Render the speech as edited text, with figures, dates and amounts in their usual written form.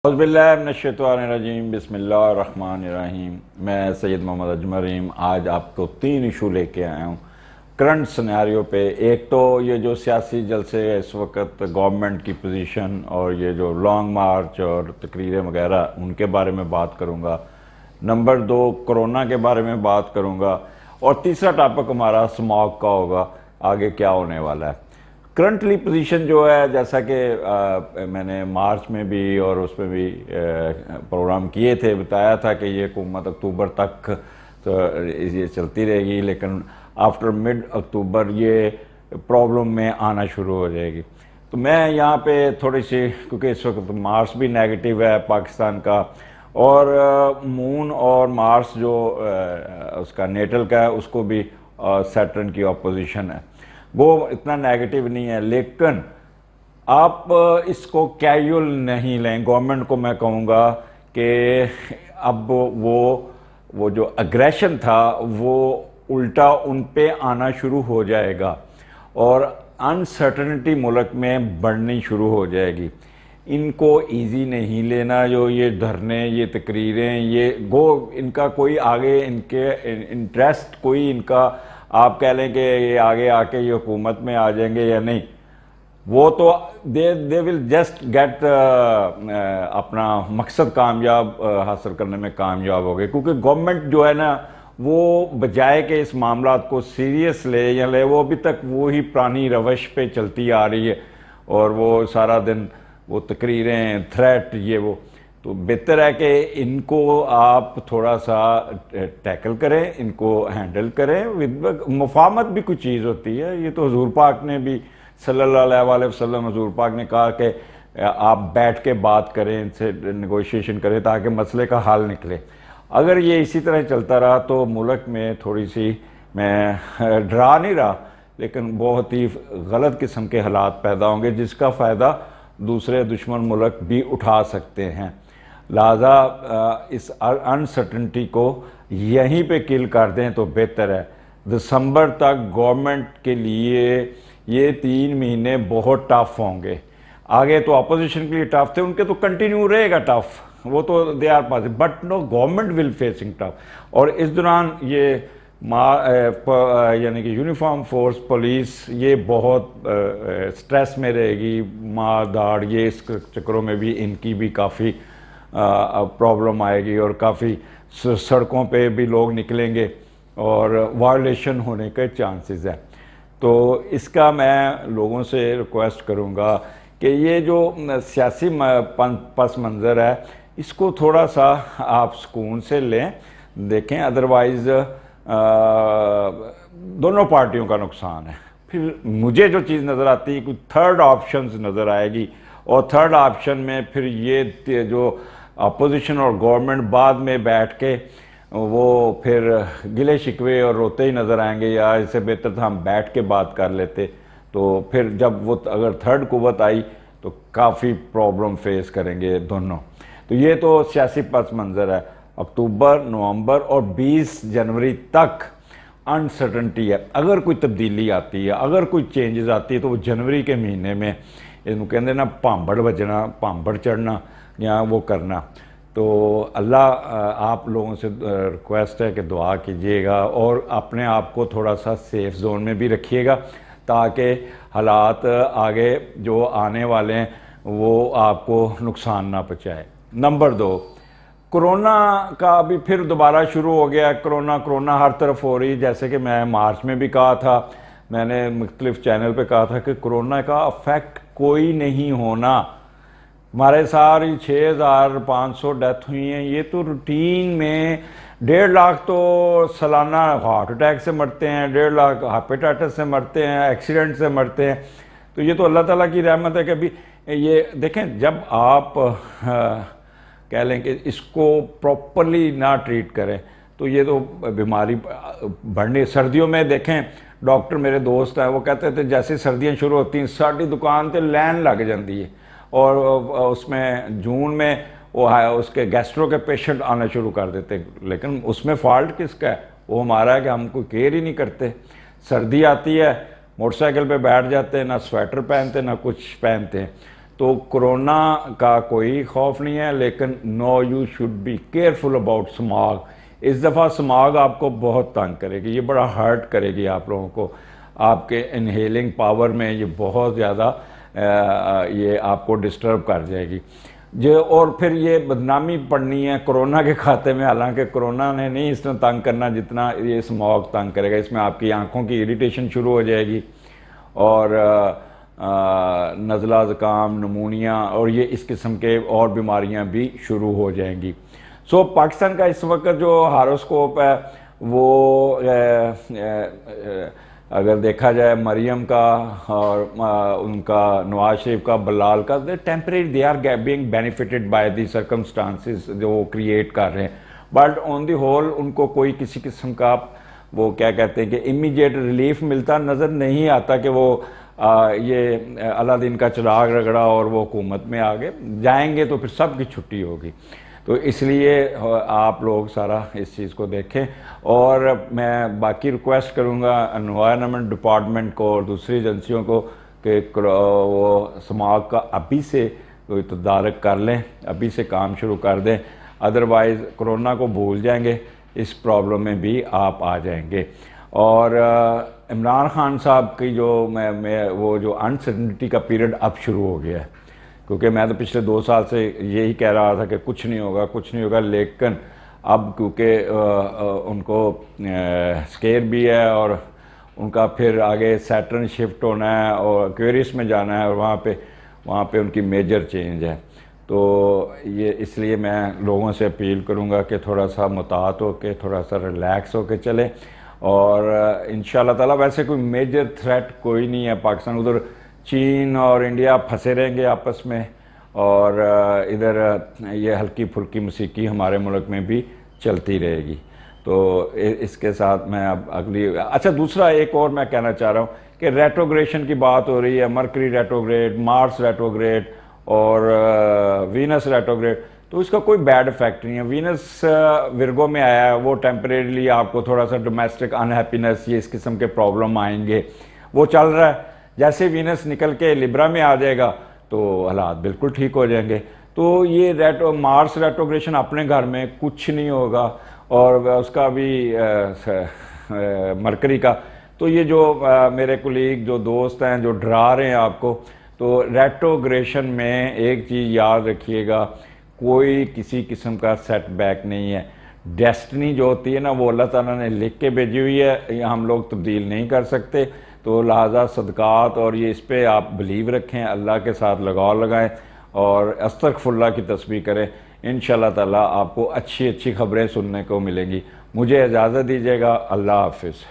اعوذ باللہ من الشیطان الرجیم، بسم اللہ الرحمن الرحیم۔ میں سید محمد اجمل رحیم آج آپ کو 3 ایشو لے کے آیا ہوں کرنٹ سنیریو پہ۔ ایک تو یہ جو سیاسی جلسے اس وقت گورنمنٹ کی پوزیشن اور یہ جو لانگ مارچ اور تقریریں وغیرہ ان کے بارے میں بات کروں گا۔ نمبر 2 کرونا کے بارے میں بات کروں گا، اور تیسرا ٹاپک ہمارا سماگ کا ہوگا، آگے کیا ہونے والا ہے۔ کرنٹلی پوزیشن جو ہے، جیسا کہ میں نے مارچ میں بھی اور اس میں بھی پروگرام کیے تھے، بتایا تھا کہ یہ حکومت اکتوبر تک یہ چلتی رہے گی، لیکن آفٹر مڈ اکتوبر یہ پرابلم میں آنا شروع ہو جائے گی۔ تو میں یہاں پہ تھوڑی سی، کیونکہ اس وقت مارس بھی نیگیٹو ہے پاکستان کا، اور مون اور مارس جو اس کا نیٹل کا ہے اس کو بھی سیٹرن کی اپوزیشن ہے، وہ اتنا نیگیٹو نہیں ہے، لیکن آپ اس کو کیجول نہیں لیں۔ گورنمنٹ کو میں کہوں گا کہ اب وہ جو اگریشن تھا وہ الٹا ان پہ آنا شروع ہو جائے گا، اور انسرٹنٹی ملک میں بڑھنی شروع ہو جائے گی۔ ان کو ایزی نہیں لینا، جو یہ دھرنے، یہ تقریریں، یہ ان کا کوئی آگے ان کے انٹرسٹ، کوئی ان کا آپ کہہ لیں کہ یہ آگے آ کے یہ حکومت میں آ جائیں گے یا نہیں، وہ تو دے ول جسٹ گیٹ اپنا مقصد کامیاب حاصل کرنے میں کامیاب ہو گئے، کیونکہ گورنمنٹ جو ہے نا، وہ بجائے کہ اس معاملات کو سیریس لے یا لے، وہ ابھی تک وہی پرانی روش پہ چلتی آ رہی ہے، اور وہ سارا دن وہ تقریریں، تھریٹ، یہ وہ۔ تو بہتر ہے کہ ان کو آپ تھوڑا سا ٹیکل کریں، ان کو ہینڈل کریں۔ مفاہمت بھی کچھ چیز ہوتی ہے، یہ تو حضور پاک نے بھی صلی اللہ علیہ وسلم، حضور پاک نے کہا کہ آپ بیٹھ کے بات کریں، ان سے نیگوشیشن کریں تاکہ مسئلے کا حل نکلے۔ اگر یہ اسی طرح چلتا رہا تو ملک میں تھوڑی سی، میں ڈرا نہیں رہا، لیکن بہت ہی غلط قسم کے حالات پیدا ہوں گے، جس کا فائدہ دوسرے دشمن ملک بھی اٹھا سکتے ہیں۔ لہذا اس انسرٹنٹی کو یہیں پہ کل کر دیں تو بہتر ہے۔ دسمبر تک گورنمنٹ کے لیے یہ 3 مہینے بہت ٹف ہوں گے۔ آگے تو اپوزیشن کے لیے ٹف تھے، ان کے تو کنٹینیو رہے گا ٹف، وہ تو they are positive, but no government will facing tough. اور اس دوران یہ یعنی کہ یونیفارم فورس، پولیس، یہ بہت سٹریس میں رہے گی، مار داڑ، یہ اس چکروں میں بھی ان کی بھی کافی پرابلم آئے گی، اور کافی سڑکوں پہ بھی لوگ نکلیں گے اور وائلیشن ہونے کے چانسز ہیں۔ تو اس کا میں لوگوں سے ریکویسٹ کروں گا کہ یہ جو سیاسی پس منظر ہے، اس کو تھوڑا سا آپ سکون سے لیں، دیکھیں، ادروائز دونوں پارٹیوں کا نقصان ہے۔ پھر مجھے جو چیز نظر آتی ہے، کوئی تھرڈ آپشنز نظر آئے گی، اور تھرڈ آپشن میں پھر یہ جو اپوزیشن اور گورنمنٹ بعد میں بیٹھ کے وہ پھر گلے شکوے اور روتے ہی نظر آئیں گے، یا اس سے بہتر تھا ہم بیٹھ کے بات کر لیتے۔ تو پھر جب وہ اگر تھرڈ قوت آئی تو کافی پرابلم فیس کریں گے دونوں۔ تو یہ تو سیاسی پس منظر ہے۔ اکتوبر، نومبر اور 20 جنوری تک انسرٹنٹی ہے۔ اگر کوئی تبدیلی آتی ہے، اگر کوئی چینجز آتی ہے، تو وہ جنوری کے مہینے میں، اس کو کہتے ہیں نا پامبڑ بجنا، پامبڑ چڑھنا، یا وہ کرنا۔ تو اللہ آپ لوگوں سے ریکویسٹ ہے کہ دعا کیجیے گا، اور اپنے آپ کو تھوڑا سا سیف زون میں بھی رکھیے گا، تاکہ حالات آگے جو آنے والے ہیں وہ آپ کو نقصان نہ پہنچائے۔ نمبر 2، کرونا کا ابھی پھر دوبارہ شروع ہو گیا۔ کرونا ہر طرف ہو رہی، جیسے کہ میں مارچ میں بھی کہا تھا، میں نے مختلف چینل پہ کہا تھا کہ کرونا کا افیکٹ کوئی نہیں ہونا۔ ہمارے ساری 6500 ڈیتھ ہوئی ہیں، یہ تو روٹین میں 1.5 لاکھ تو سالانہ ہارٹ اٹیک سے مرتے ہیں، 1.5 لاکھ ہیپیٹائٹس سے مرتے ہیں، ایکسیڈنٹ سے مرتے ہیں۔ تو یہ تو اللہ تعالیٰ کی رحمت ہے کہ ابھی یہ دیکھیں، جب آپ کہہ لیں کہ اس کو پراپرلی نہ ٹریٹ کریں تو یہ تو بیماری بڑھنی۔ سردیوں میں دیکھیں، ڈاکٹر میرے دوست ہیں، وہ کہتے تھے جیسے سردیاں شروع ہوتی ہیں ساڑی دکان تے لین لگ جاتی ہے، اور اس میں جون میں وہ اس کے گیسٹرو کے پیشنٹ آنا شروع کر دیتے، لیکن اس میں فالٹ کس کا ہے؟ وہ ہمارا ہے کہ ہم کوئی کیئر ہی نہیں کرتے۔ سردی آتی ہے، موٹر سائیکل پہ بیٹھ جاتے ہیں، نہ سویٹر پہنتے نہ کچھ پہنتے ہیں۔ تو کرونا کا کوئی خوف نہیں ہے، لیکن no you should be careful about smog. اس دفعہ اسماگ آپ کو بہت تنگ کرے گی، یہ بڑا ہرٹ کرے گی آپ لوگوں کو، آپ کے انہیلنگ پاور میں یہ بہت زیادہ یہ آپ کو ڈسٹرب کر جائے گی. اور پھر یہ بدنامی پڑنی ہے کرونا کے کھاتے میں، حالانکہ کرونا نے نہیں اس طرح تنگ کرنا جتنا یہ اسماگ تنگ کرے گا. اس میں آپ کی آنکھوں کی اریٹیشن شروع ہو جائے گی، اور نزلہ زکام، نمونیا اور یہ اس قسم کے اور بیماریاں بھی شروع ہو جائیں گی. سو پاکستان کا اس وقت جو ہاروسکوپ ہے وہ اگر دیکھا جائے مریم کا اور ان کا نواز شریف کا، بلال کا، temporary they are being benefited by the circumstances جو وہ کریٹ کر رہے ہیں. بٹ آن دی ہول ان کو کوئی کسی قسم کا وہ کیا کہتے ہیں کہ امیڈیٹ ریلیف ملتا نظر نہیں آتا کہ وہ یہ اللہ دین کا چراغ رگڑا اور وہ حکومت میں آگے جائیں گے تو پھر سب کی چھٹی ہوگی. تو اس لیے آپ لوگ سارا اس چیز کو دیکھیں. اور میں باقی ریکویسٹ کروں گا انوائرنمنٹ ڈپارٹمنٹ کو اور دوسری ایجنسیوں کو کہ وہ اسماگ کا ابھی سے کوئی تدارک کر لیں، ابھی سے کام شروع کر دیں، ادروائز کرونا کو بھول جائیں گے، اس پرابلم میں بھی آپ آ جائیں گے. اور عمران خان صاحب کی جو وہ جو انسرٹنٹی کا پیریڈ اب شروع ہو گیا ہے، کیونکہ میں تو پچھلے 2 سال سے یہی کہہ رہا تھا کہ کچھ نہیں ہوگا کچھ نہیں ہوگا، لیکن اب کیونکہ ان کو سکیر بھی ہے اور ان کا پھر آگے سیٹرن شفٹ ہونا ہے اور ایکویریس میں جانا ہے، اور وہاں پہ ان کی میجر چینج ہے. تو یہ اس لیے میں لوگوں سے اپیل کروں گا کہ تھوڑا سا محتاط ہو کے، تھوڑا سا ریلیکس ہو کے چلیں. اور انشاءاللہ تعالیٰ ویسے کوئی میجر تھریٹ کوئی نہیں ہے پاکستان، ادھر چین اور انڈیا پھنسے رہیں گے آپس میں، اور ادھر یہ ہلکی پھلکی موسیقی ہمارے ملک میں بھی چلتی رہے گی. تو اس کے ساتھ میں اب اگلی دوسرا ایک اور میں کہنا چاہ رہا ہوں کہ ریٹروگریشن کی بات ہو رہی ہے، مرکری ریٹروگریڈ، مارس ریٹروگریڈ اور وینس ریٹروگریڈ. تو اس کا کوئی بیڈ افیکٹ نہیں ہے. وینس ورگو میں آیا ہے، وہ ٹیمپریریلی آپ کو تھوڑا سا ڈومیسٹک انہیپینس، یہ اس قسم کے پرابلم آئیں گے، وہ چل رہا ہے. جیسے وینس نکل کے لیبرا میں آ جائے گا تو حالات بالکل ٹھیک ہو جائیں گے. تو یہ مارس ریٹروگریشن اپنے گھر میں کچھ نہیں ہوگا، اور اس کا بھی مرکری کا. تو یہ جو میرے کولیگ جو دوست ہیں جو ڈرا رہے ہیں آپ کو، تو ریٹروگریشن میں ایک چیز یاد رکھیے گا، کوئی کسی قسم کا سیٹ بیک نہیں ہے. ڈیسٹنی جو ہوتی ہے نا وہ اللہ تعالیٰ نے لکھ کے بھیجی ہوئی ہے، یہ ہم لوگ تبدیل نہیں کر سکتے. تو لہٰذا صدقات اور یہ اس پہ آپ بلیو رکھیں، اللہ کے ساتھ لگاؤ لگائیں اور استغفر اللہ کی تسبیح کریں. انشاءاللہ تعالیٰ آپ کو اچھی خبریں سننے کو ملیں گی. مجھے اجازت دیجیے گا. اللہ حافظ.